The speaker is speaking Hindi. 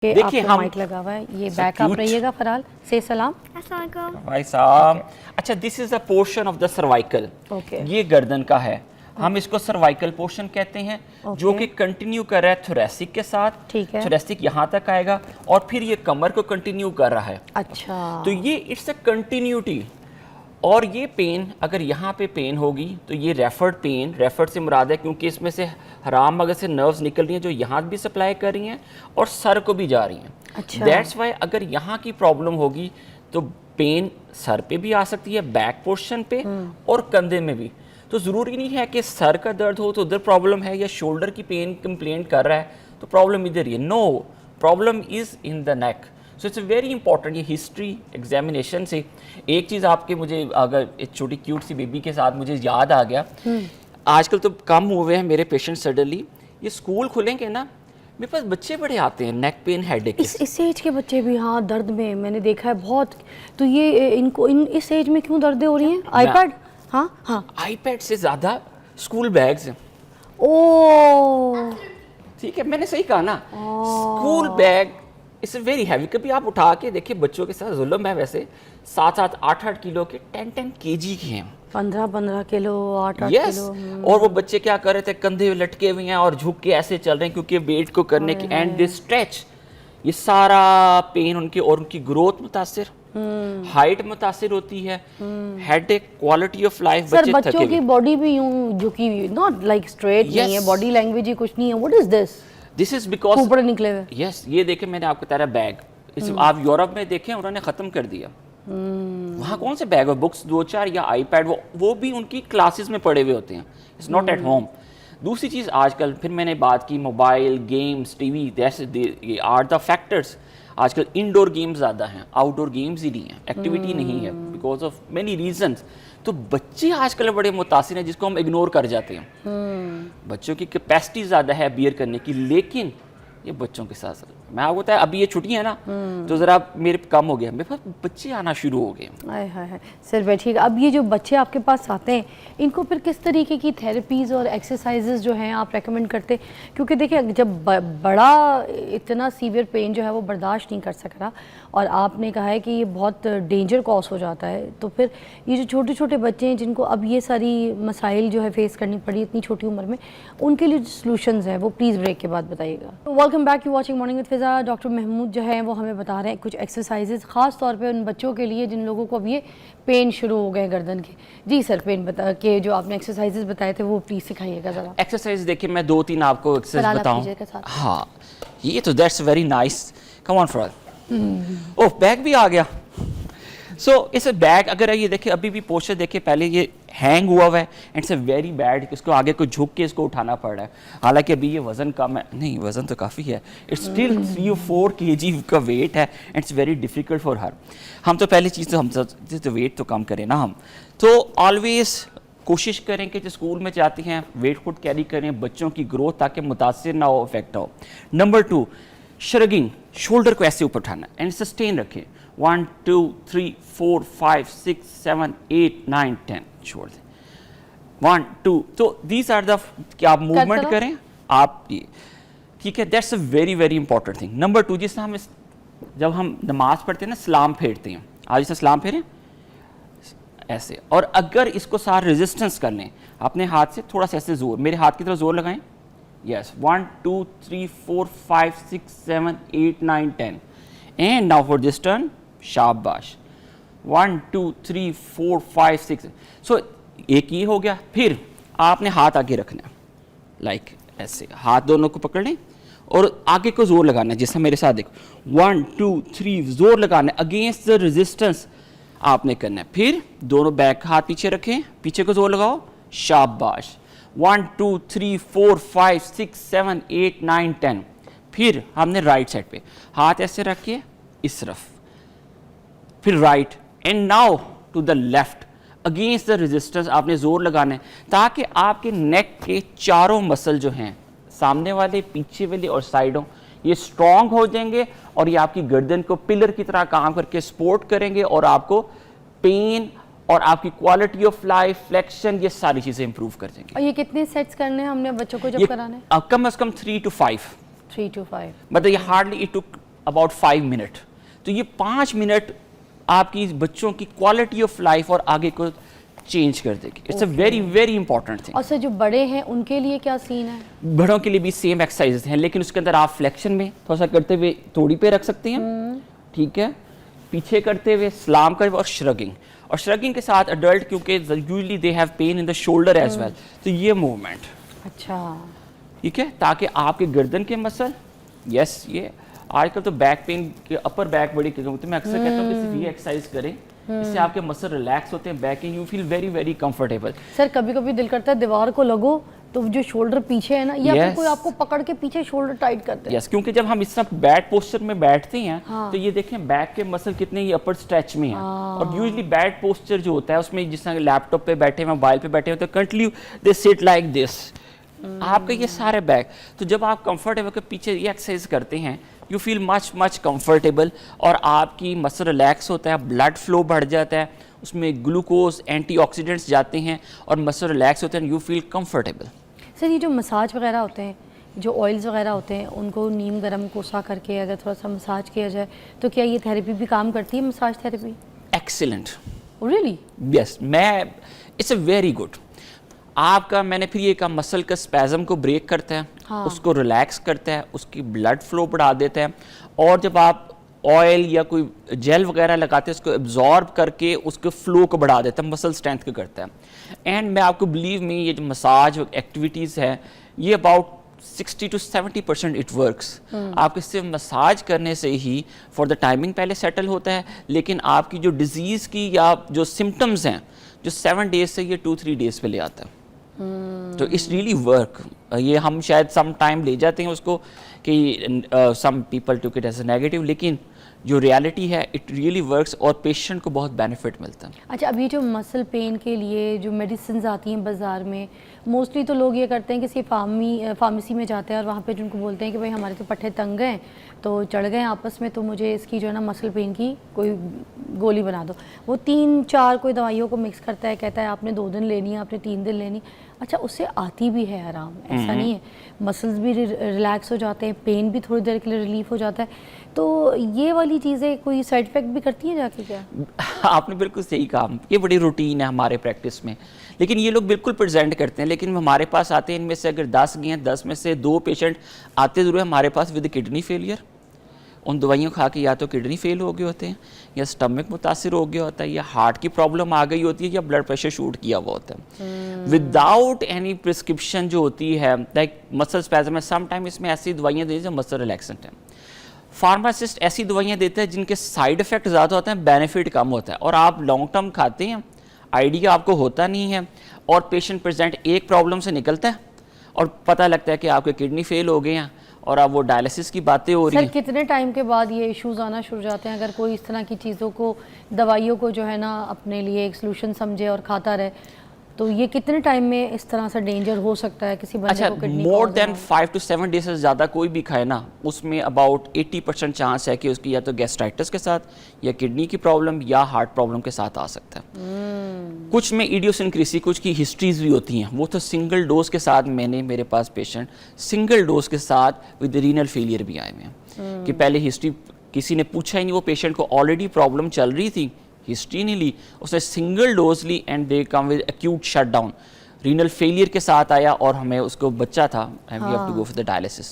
देखिए हम माइक लगा हुआ है, ये बैक आप रहिएगा फरहाल से सलाम भाई साहब। अच्छा, this is the portion of the cervical. ये गर्दन का है, हम इसको सर्वाइकल पोर्शन कहते हैं, जो कि कंटिन्यू कर रहा है थोरेसिक के साथ। ठीक है, थोरेसिक यहाँ तक आएगा और फिर ये कमर को कंटिन्यू कर रहा है। अच्छा, तो ये इट्स अ कंटिन्यूटी। और ये पेन, अगर यहाँ पे पेन होगी तो ये रेफर्ड पेन, रेफर्ड से मुराद है क्योंकि इसमें से हराम मगज से नर्व्स निकल रही हैं जो यहाँ भी सप्लाई कर रही हैं और सर को भी जा रही हैं। अच्छा, दैट्स वाई अगर यहाँ की प्रॉब्लम होगी तो पेन सर पे भी आ सकती है, बैक पोर्शन पे और कंधे में भी। तो ज़रूरी नहीं है कि सर का दर्द हो तो उधर प्रॉब्लम है, या शोल्डर की पेन कंप्लेंट कर रहा है तो प्रॉब्लम इधर ही है। No, problem is in the neck. So it's very important. ये हिस्ट्री एग्जामिनेशन से एक चीज़ आपके, मुझे अगर एक छोटी क्यूट सी बेबी के साथ मुझे याद आ गया, आजकल तो कम हुए हैं मेरे पेशेंट सडनली। ये स्कूल खुलेंगे ना, मेरे पास बच्चे बड़े आते हैं नेक पेन, हेडेक। इस एज के बच्चे भी हाँ दर्द में मैंने देखा है बहुत। तो ये इनको इस एज में क्यों दर्दें हो रही हैं? आईपैड? हाँ हाँ, आईपैड से ज़्यादा स्कूल बैग्स हैं। ओ ठीक है, मैंने सही कहा ना, school bag it's very heavy. कभी आप उठा के देखिए, बच्चों के साथ जुल्म है वैसे। 7-7, 8-8 किलो के, 10-10 kg के हैं, 15-15 किलो, 8-8 yes. किलो। और वो बच्चे क्या कर रहे थे, कंधे लटके हुए हैं और झुक के ऐसे चल रहे हैं क्योंकि वेट को करने की, एंड दे स्ट्रेच। ये सारा पेन उनकी, और उनकी ग्रोथ मुतासिर, हाइट मुतासिर होती है, headache, quality of life. Sir बच्चों की बॉडी भी यूं झुकी हुई, नॉट लाइक स्ट्रेट नहीं है, बॉडी लैंग्वेज ही कुछ नहीं है। What is this? This is because ऊपर निकले हुए। यस, ये देखें, मैंने आपको बताया बैग, इस आप यूरोप में देखें उन्होंने ख़त्म कर दिया। वहाँ कौन से बैग है, बुक्स 2-4 या आईपैड, वो भी उनकी क्लासेस में पड़े हुए होते हैं, इट्स नॉट एट होम। दूसरी चीज़ आजकल, फिर मैंने बात की mobile games, TV, that's are the factors. आजकल इंडोर गेम्स ज़्यादा हैं, आउटडोर गेम्स ही नहीं है, एक्टिविटी नहीं है, बिकॉज ऑफ मेनी रीजंस। तो बच्चे आजकल बड़े मुतासिर हैं, जिसको हम इग्नोर कर जाते हैं। बच्चों की कैपेसिटी ज़्यादा है बियर करने की, लेकिन ये बच्चों के साथ मैं आपको बताया, अभी ये छुट्टियां है ना, तो ज़रा मेरे कम हो गया, मेरे पास बच्चे आना शुरू हो गए। हाय हाय हाय सर बैठिए। अब ये जो बच्चे आपके पास आते हैं, इनको फिर किस तरीके की थेरेपीज़ और एक्सरसाइजेज जो हैं आप रेकमेंड करते हैं? क्योंकि देखिए जब बड़ा इतना सीवियर पेन जो है वो बर्दाश्त नहीं कर सक रहा, और आपने कहा है कि ये बहुत डेंजर कॉज हो जाता है, तो फिर ये जो छोटे छोटे बच्चे हैं जिनको अब ये सारी मसाइल जो है फेस करनी पड़ी इतनी छोटी उम्र में, उनके लिए जो सॉल्यूशंस हैं वो प्लीज़ ब्रेक के बाद बताइएगा। Welcome back to watching morning with Fiza. Doctor Mahmood जो है वो हमें बता रहे हैं कुछ एक्सरसाइजेज, ख़ास तौर पे उन बच्चों के लिए जिन लोगों को अब ये पेन शुरू हो गए गर्दन के। जी सर, पेन बता के जो आपने एक्सरसाइजेज बताए थे वो प्लीज़ सिखाइएगा ज़रा। एक्सरसाइज देखिए, मैं 2-3 आपको एक्सरसाइज बताऊं। हाँ, ये तो that's very nice, come on for. Oh, bag भी आ गया। सो इस बैग, अगर ये देखिए अभी भी पोस्चर देखिए, पहले ये हैंग हुआ हुआ है एंड इट्स वेरी बैड, इसको आगे को झुक के इसको उठाना पड़ रहा है। हालांकि अभी ये वजन कम है, नहीं वजन तो काफ़ी है, इट्स स्टिल 3-4 kg का वेट है and it's very difficult for her. हम तो पहली चीज़ तो हम तो वेट तो कम करें ना, हम तो ऑलवेज कोशिश करें कि जो स्कूल में जाती हैं वेट खुद कैरी करें, बच्चों की ग्रोथ ताकि मुतासिर ना हो, इफेक्ट हो। नंबर 2, श्रगिंग, शोल्डर को ऐसे ऊपर उठाना एंड सस्टेन रखें। 1 2 3 4 5 6 7 8 9 10, छोड़ दें। 1 2, तो दीज आर द, क्या आप मूवमेंट करें आप ये, ठीक है, that's a very very important thing. Number 2, जिस हम जब हम नमाज पढ़ते हैं ना, सलाम फेरते हैं, आज इसे सलाम फेरें ऐसे, और अगर इसको सारा रेजिस्टेंस कर लें, अपने हाथ से थोड़ा सा ऐसे जोर, मेरे हाथ की तरफ जोर लगाएं। Yes, 1 2 3 4 5 6 7 8 9 10, and now for this turn, शाबाश, 1 2 3 4 5 6। सो एक ये हो गया। फिर आपने हाथ आगे रखना, लाइक ऐसे, हाथ दोनों को पकड़ लें और आगे को जोर लगाना, जैसा मेरे साथ देखो, 1 2 3 जोर लगाना, अगेंस्ट द रेजिस्टेंस आपने करना है। फिर दोनों बैक हाथ पीछे रखें, पीछे को जोर लगाओ, शाबाश, 1 2 3 4 5 6 7 8 9 10। फिर हमने राइट साइड पे हाथ ऐसे रख के इस तरफ, फिर right, and now to the left, against the resistance आपने जोर लगाना है, ताकि आपके नेक के चारों मसल जो हैं, सामने वाले, पीछे वाले और साइडों, ये स्ट्रॉन्ग हो जाएंगे और ये आपकी गर्दन को पिलर की तरह काम करके सपोर्ट करेंगे और आपको पेन और आपकी क्वालिटी ऑफ लाइफ, फ्लेक्शन, ये सारी चीजें इंप्रूव कर देंगे। और ये कितने सेट्स करने हैं हमने बच्चों को जब कराने? कम से कम 3 to 5। 3 to 5, मतलब ये hardly it took about 5 minute. तो ये 5 मिनट आपकी बच्चों की क्वालिटी ऑफ लाइफ और आगे को चेंज कर देगी। It's a very very important thing. और सर जो बड़े हैं उनके लिए क्या सीन है? बड़ों के लिए भी सेम एक्सरसाइजेस हैं, लेकिन उसके अंदर आप फ्लेक्शन में थोड़ा सा करते हुए थोड़ी पे रख सकते हैं, ठीक है, पीछे करते हुए सलाम कर, और श्रगिंग। और श्रगिंग के साथ अडल्ट क्योंकि usually they have pain in the shoulder as well, तो ये मूवमेंट, अच्छा, ठीक है, ताकि आपके गर्दन के मसल, यस, ये आजकल तो बैक पेन के अपर बैक बड़ी तो मैं अक्सर कहता हूँ कि सिर्फ ये एक्सरसाइज करें, इससे आपके मसल रिलैक्स होते हैं, back and you feel very very comfortable. Sir कभी कभी दिल करता है दीवार को लगो तो जो शोल्डर पीछे है ना, या फिर कोई आपको पकड़ के पीछे शोल्डर टाइट करते हैं। यस, क्योंकि जब हम इस तरह बैड पोस्चर में बैठते हैं, तो ये देखें बैक के मसल कितने ही अपर स्ट्रेच में हैं। और यूजुअली बैड पोस्चर जो होता है उसमें जिस तरह लैपटॉप पे बैठे हैं, मोबाइल पे बैठे हैं, तो continue they sit like this, आपका ये सारे बैक। तो जब आप कंफर्टेबल के पीछे ये एक्सरसाइज करते हैं, you feel much much comfortable, और आपकी मसल रिलैक्स होता है, ब्लड फ्लो बढ़ जाता है, उसमें ग्लूकोज एंटीऑक्सीडेंट्स जाते हैं और मसल रिलैक्स होते हैं, यू फील कंफर्टेबल। सर ये जो मसाज वगैरह होते हैं, जो ऑयल्स वगैरह होते हैं, उनको नीम गर्म कोसा करके अगर थोड़ा सा मसाज किया जाए तो क्या ये थेरेपी भी काम करती है, massage therapy? Excellent, really? Yes, मैं इट्स अ वेरी गुड। आपका मैंने फिर ये कहा मसल का स्पैज़म को ब्रेक करता है, हाँ। उसको रिलैक्स करता है, उसकी ब्लड फ्लो बढ़ा देता है, और जब आप ऑयल या कोई जेल वगैरह लगाते हैं उसको एब्जॉर्ब करके उसके फ्लो को बढ़ा देता है, मसल स्ट्रेंथ को करता है। एंड मैं आपको बिलीव में ये जो मसाज एक्टिविटीज़ है ये अबाउट 60 to 70% इट वर्क्स। आपके सिर्फ मसाज करने से ही फॉर द टाइमिंग पहले सेटल होता है, लेकिन आपकी जो डिजीज़ की या जो सिम्टम्स हैं जो 7 डेज से ये 2-3 डेज पे ले आता है। तो इट्स रियली वर्क। ये हम शायद सम टाइम ले जाते हैं उसको कि some people took it as a negative, लेकिन जो रियलिटी है इट रियली वर्क्स और पेशेंट को बहुत बेनिफिट मिलता है। अच्छा, अब ये जो मसल पेन के लिए जो मेडिसिन आती हैं बाज़ार में, मोस्टली तो लोग ये करते हैं कि किसी फार्मेसी में जाते हैं और वहाँ पे जिनको बोलते हैं कि भाई हमारे तो पट्टे तंग हैं, तो चढ़ गए आपस में, तो मुझे इसकी जो है ना मसल पेन की कोई गोली बना दो। वो 3-4 कोई दवाइयों को मिक्स करता है, कहता है आपने 2 दिन लेनी है, आपने 3 दिन लेनी। अच्छा, उससे आती भी है आराम, ऐसा नहीं है, मसल्स भी रिलैक्स हो जाते हैं, पेन भी थोड़ी देर के लिए रिलीफ हो जाता है। तो ये वाली चीज़ें कोई साइड इफेक्ट भी करती हैं जाके क्या? आपने बिल्कुल सही कहा, ये बड़ी रूटीन है हमारे प्रैक्टिस में, लेकिन ये लोग बिल्कुल प्रेजेंट करते हैं। लेकिन हमारे पास आते हैं, इनमें से अगर 10 गए हैं, 10 में से 2 पेशेंट आते ज़रूर हमारे पास विद किडनी फेलियर। उन दवाइयों खा के या तो किडनी फेल हो गए होते हैं, या स्टमक मुतासिर हो गया होता है, या हार्ट की प्रॉब्लम आ गई होती है, या ब्लड प्रेशर शूट किया हुआ होता है। विदाउट एनी प्रिस्क्रिप्शन जो होती है, लाइक मसल स्पैज़म है, सम टाइम इसमें ऐसी दवाइयाँ दी जो मसल रिलैक्सेंट है। फार्मासिस्ट ऐसी दवाइयाँ देते हैं जिनके साइड इफ़ेक्ट ज़्यादा होते हैं, बेनिफिट कम होता है, और आप लॉन्ग टर्म खाते हैं, आइडिया आपको होता नहीं है, और पेशेंट प्रेजेंट एक प्रॉब्लम से निकलता है और पता लगता है कि आपके किडनी फेल हो गए हैं और अब वो डायलिसिस की बातें हो रही हैं। सर कितने टाइम के बाद ये इश्यूज़ आना शुरू जाते हैं अगर कोई इस तरह की चीज़ों को, दवाइयों को जो है ना अपने लिए एक सोल्यूशन समझे और खाता रहे, तो ये कितने टाइम में इस तरह से डेंजर हो सकता है किसी बंदे को kidney? More than 5 to 7 days से ज़्यादा कोई भी खाए ना, उसमें अबाउट 80% चांस है कि उसकी या तो गैस्ट्राइटिस के साथ, या किडनी की प्रॉब्लम, या हार्ट प्रॉब्लम के साथ आ सकता है। कुछ में इडियोसिंक्रेसी, कुछ की हिस्ट्रीज भी होती हैं, वो तो सिंगल डोज के साथ, मैंने मेरे पास पेशेंट सिंगल डोज के साथ विद रीनल फेलियर भी आए हुए हैं कि पहले हिस्ट्री किसी ने पूछा ही नहीं, वो पेशेंट को ऑलरेडी प्रॉब्लम चल रही थी, हिस्ट्री नहीं ली, उसने सिंगल डोज ली and they come with acute shutdown, renal failure के साथ आया और हमें उसको बच्चा था, we have to go for the dialysis.